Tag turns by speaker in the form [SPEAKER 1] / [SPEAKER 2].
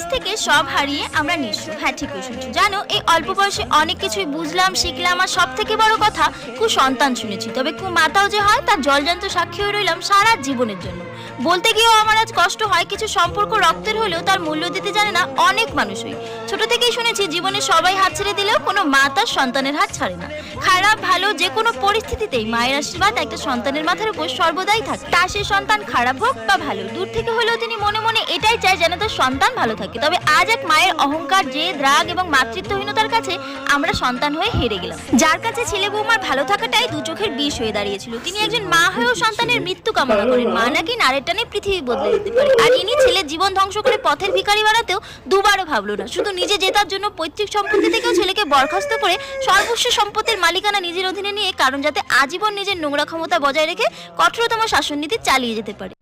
[SPEAKER 1] আজ থেকে সব হারিয়ে আমরা নিঃস্ব। হ্যাঁ, ঠিকই শুনছো। জানো, এই অল্প বয়সে অনেক কিছুই বুঝলাম, শিখলাম, আর সব থেকে বড় কথা, কুসন্তান শুনেছি, তবে কুমাতাও যে হয় তার জলজান্ত সাক্ষী হয়ে রইলাম সারা জীবনের জন্য। বলতে গিয়েও আমার আজ কষ্ট হয়, কিছু সম্পর্ক রক্তের হলেও তার মূল্য দিতে জানে না অনেক মানুষই। ছোট থেকেই শুনেছি জীবনে সবাই হাত ছেড়ে দিলেও কোনো মা তার সন্তানের হাত ছাড়ে না। খারাপ ভালো যে কোনো পরিস্থিতিতেই মায়ের আশীর্বাদ একটা সন্তানের মাথার উপর সর্বদাই থাকে। তা সে সন্তান খারাপ হোক বা ভালো, দূর থেকে হলেও তিনি মনে মনে এটাই চায় যেন তার সন্তান ভালো থাকে। তবে আজ এক মায়ের অহংকার, জেদ, রাগ এবং মাতৃত্বহীনতার কাছে আমরা সন্তান হয়ে হেরে গেলাম। যার কাছে ছেলে বৌমার ভালো থাকাটাই দু চোখের বিষ হয়ে দাঁড়িয়েছিল, তিনি একজন মা হয়েও সন্তানের মৃত্যু কামনা করেন। মা নাকি নারের টানে পৃথিবী বদলে দিতে পারে, আর ইনি ছেলের জীবন ধ্বংস করে পথের ভিখারি বানাতেও দুবারও ভাবলো না। শুধু নিজে জেতার জন্য পৈতৃক সম্পত্তি থেকেও ছেলেকে বরখাস্ত করে সর্বস্ব সম্পত্তির মালিকানা নিজের অধীনে নিয়ে, কারণ যাতে আজীবন নিজের নোংরা ক্ষমতা বজায় রেখে কঠোরতম শাসন নীতি চালিয়ে যেতে পারে।